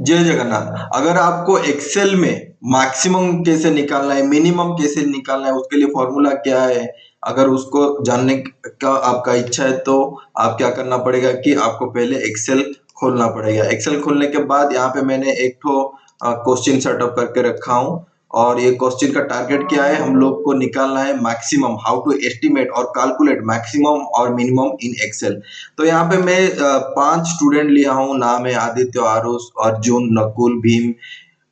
जय जगन्नाथ। अगर आपको एक्सेल में मैक्सिमम कैसे निकालना है, मिनिमम कैसे निकालना है, उसके लिए फॉर्मूला क्या है, अगर उसको जानने का आपका इच्छा है तो आप क्या करना पड़ेगा कि आपको पहले एक्सेल खोलना पड़ेगा। एक्सेल खोलने के बाद यहाँ पे मैंने एक ठो क्वेश्चन सेटअप करके रखा हूँ और ये क्वेश्चन का टारगेट क्या है, हम लोग को निकालना है मैक्सिमम, हाउ टू एस्टिमेट और कैलकुलेट मैक्सिमम और मिनिमम इन एक्सेल। तो यहाँ पे मैं 5 स्टूडेंट लिया हूँ, नाम है आदित्य, आरुष, अर्जुन, नकुल, भीम।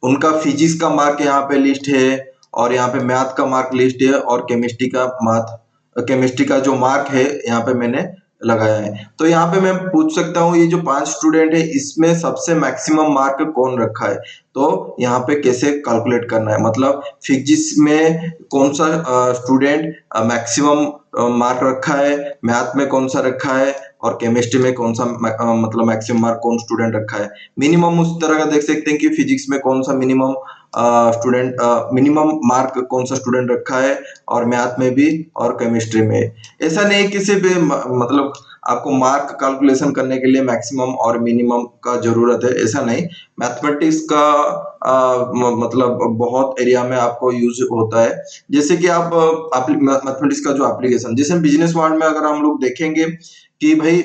उनका फिजिक्स का मार्क यहाँ पे लिस्ट है और यहाँ पे मैथ का मार्क लिस्ट है और केमिस्ट्री का जो मार्क है यहाँ पे मैंने लगाया है। तो यहाँ पे मैं पूछ सकता हूँ ये जो 5 स्टूडेंट है इसमें सबसे मैक्सिमम मार्क कौन रखा है। तो यहाँ पे कैसे कैलकुलेट करना है, मतलब फिजिक्स में कौन सा स्टूडेंट मैक्सिमम मार्क रखा है, मैथ में कौन सा रखा है और केमिस्ट्री में कौन सा मतलब मैक्सिमम मार्क कौन स्टूडेंट रखा है। मिनिमम उस तरह का देख सकते हैं कि फिजिक्स में कौन सा मिनिमम मार्क कौन सा स्टूडेंट रखा है और मैथ में भी और केमिस्ट्री में। ऐसा नहीं किसी भी मतलब आपको मार्क कैलकुलेशन करने के लिए मैक्सिमम और मिनिमम का जरूरत है, ऐसा नहीं। मैथमेटिक्स का मतलब बहुत एरिया में आपको यूज होता है। जैसे कि आप मैथमेटिक्स का जो एप्लीकेशन, जैसे बिजनेस वर्ल्ड में अगर हम लोग देखेंगे कि भाई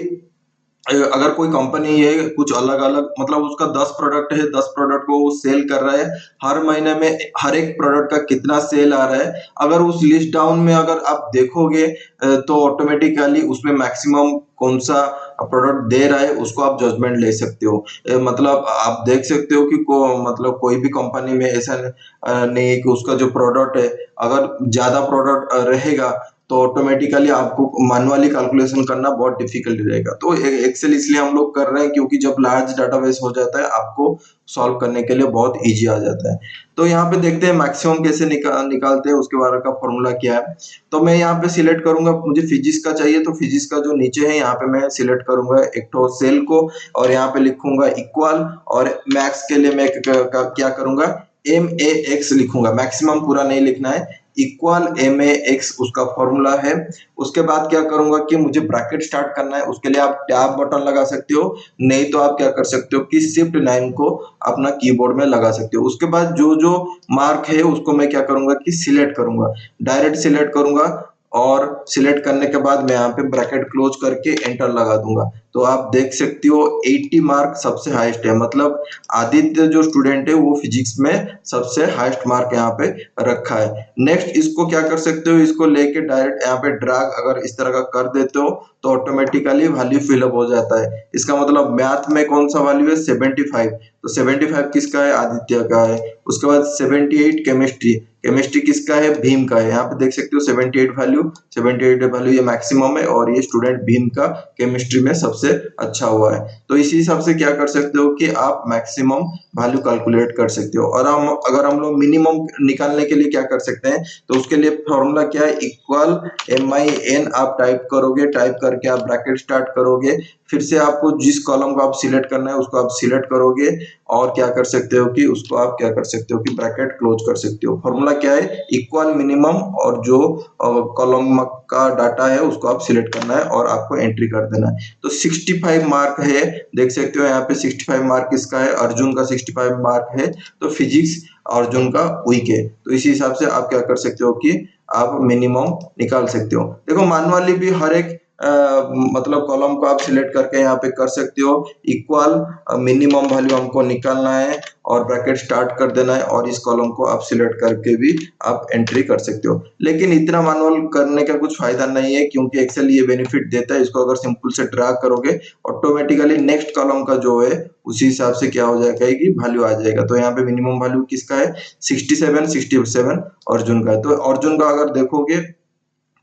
अगर कोई कंपनी है कुछ अलग अलग, मतलब उसका 10 प्रोडक्ट है, 10 प्रोडक्ट को वो सेल कर रहा है, हर महीने में हर एक प्रोडक्ट का कितना सेल आ रहा है, अगर उस लिस्ट डाउन में अगर आप देखोगे तो ऑटोमेटिकली उसमें मैक्सिमम कौन सा प्रोडक्ट दे रहा है उसको आप जजमेंट ले सकते हो। मतलब आप देख सकते हो कि मतलब कोई भी कंपनी में ऐसा नहीं है कि उसका जो प्रोडक्ट है अगर ज्यादा प्रोडक्ट रहेगा तो ऑटोमेटिकली आपको मैनुअली कैलकुलेशन करना बहुत डिफिकल्ट रहेगा। तो एक्सेल इसलिए हम लोग कर रहे हैं क्योंकि जब लार्ज डाटाबेस हो जाता है आपको सॉल्व करने के लिए बहुत इजी आ जाता है। तो यहाँ पे देखते हैं मैक्सिमम कैसे निकालते हैं, उसके बारे का फॉर्मूला क्या है। तो मैं यहाँ पे सिलेक्ट करूंगा, मुझे फिजिक्स का चाहिए तो फिजिक्स का जो नीचे है यहाँ पे मैं सिलेक्ट करूंगा एक तो सेल को और यहाँ पे लिखूंगा इक्वल, और मैक्स के लिए मैं क्या करूंगा, एम ए एक्स लिखूंगा, मैक्सिमम पूरा नहीं लिखना है, इक्वल एम ए एक्स उसका फॉर्मूला है। उसके बाद क्या करूंगा कि मुझे ब्रैकेट स्टार्ट करना है, उसके लिए आप टैब बटन लगा सकते हो, नहीं तो आप क्या कर सकते हो कि शिफ्ट 9 को अपना कीबोर्ड में लगा सकते हो। उसके बाद जो जो मार्क है उसको मैं क्या करूंगा कि सिलेक्ट करूंगा, डायरेक्ट सिलेक्ट करूंगा और सिलेक्ट करने के बाद मैं यहाँ पे ब्रैकेट क्लोज करके एंटर लगा दूंगा। तो आप देख सकते हो 80 मार्क सबसे हाईएस्ट है, मतलब आदित्य जो स्टूडेंट है वो फिजिक्स में सबसे हाईएस्ट मार्क यहाँ पे रखा है। नेक्स्ट इसको क्या कर सकते हो, इसको लेके डायरेक्ट यहाँ पे ड्रैग अगर इस तरह का कर देते हो तो ऑटोमेटिकली वैल्यू फिलअप हो जाता है। इसका मतलब मैथ में कौन सा वैल्यू है 75, तो 75 किसका है, आदित्य का है। उसके बाद 78 केमिस्ट्री, केमिस्ट्री किसका है, भीम का है। यहाँ पे देख सकते हो 78 वैल्यू ये मैक्सिमम है और ये स्टूडेंट भीम का केमिस्ट्री में सबसे अच्छा हुआ है। तो इसी हिसाब से क्या कर सकते हो कि आप मैक्सिमम वैल्यू कैलकुलेट कर सकते हो। और अगर हम लोग मिनिमम निकालने के लिए क्या कर सकते हैं, तो उसके लिए फॉर्मूला क्या है, इक्वल एम आई एन आप टाइप करोगे, टाइप करके आप ब्रैकेट स्टार्ट करोगे, फिर से आपको जिस कॉलम को आप सिलेक्ट करना है उसको आप सिलेक्ट करोगे और क्या कर सकते हो कि उसको आप क्या कर सकते हो कि ब्रैकेट क्लोज कर सकते हो। फॉर्मूला क्या है, इक्वल मिनिमम, और जो कॉलम का डाटा है उसको आप सिलेक्ट करना है और आपको एंट्री कर देना है। तो 65 मार्क है, देख सकते हो यहाँ पे 65 मार्क किसका है, अर्जुन का 65 मार्क है। तो फिजिक्स अर्जुन का वीक है, तो इसी हिसाब से आप क्या कर सकते हो कि आप मिनिमम निकाल सकते हो। देखो मैनुअली भी हर एक मतलब कॉलम को आप सिलेक्ट करके यहाँ पे कर सकते हो, इक्वल मिनिमम वैल्यू हमको निकालना है और ब्रैकेट स्टार्ट कर देना है और इस कॉलम को आप सिलेक्ट करके भी आप एंट्री कर सकते हो। लेकिन इतना मैनुअल करने का कुछ फायदा नहीं है क्योंकि एक्सेल ये बेनिफिट देता है, इसको अगर सिंपल से ड्रैग करोगे ऑटोमेटिकली नेक्स्ट कॉलम का जो है उसी हिसाब से क्या हो जाएगा कि वैल्यू आ जाएगा। तो यहाँ पे मिनिमम वैल्यू किसका है, 67 अर्जुन का है। तो अर्जुन का अगर देखोगे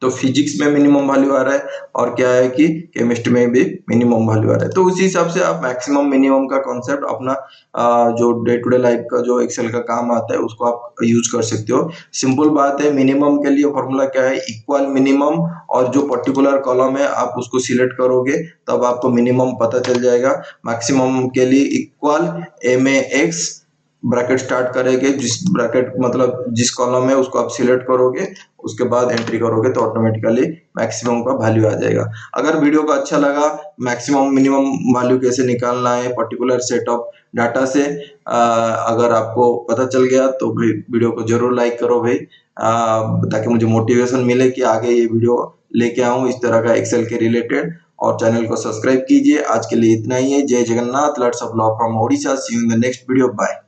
तो फिजिक्स में मिनिमम वैल्यू आ रहा है और क्या है कि केमिस्ट्री में भी मिनिमम वैल्यू आ रहा है। तो उसी हिसाब से आप मैक्सिमम मिनिमम का कॉन्सेप्ट अपना जो डे टू डे लाइफ का जो एक्सेल का काम आता है उसको आप यूज कर सकते हो। सिंपल बात है, मिनिमम के लिए फॉर्मूला क्या है, इक्वल मिनिमम, और जो पर्टिकुलर कॉलम है आप उसको सिलेक्ट करोगे तब आपको मिनिमम पता चल जाएगा। मैक्सिमम के लिए equal M A X bracket start करेंगे, जिस ब्रैकेट मतलब जिस कॉलम है उसको आप सिलेक्ट करोगे, उसके बाद एंट्री करोगे तो ऑटोमेटिकली मैक्सिमम का वैल्यू आ जाएगा। अगर वीडियो को अच्छा लगा, मैक्सिमम मिनिमम वैल्यू कैसे निकालना है पर्टिकुलर सेट ऑफ डाटा से, अगर आपको पता चल गया तो भाई वीडियो को जरूर लाइक करो भाई, ताकि मुझे मोटिवेशन मिले कि आगे ये वीडियो लेके आऊं इस तरह का एक्सेल के रिलेटेड। और चैनल को सब्सक्राइब कीजिए। आज के लिए इतना ही है। जय Jagannath, lots of love from Odisha. See you in the next video. Bye.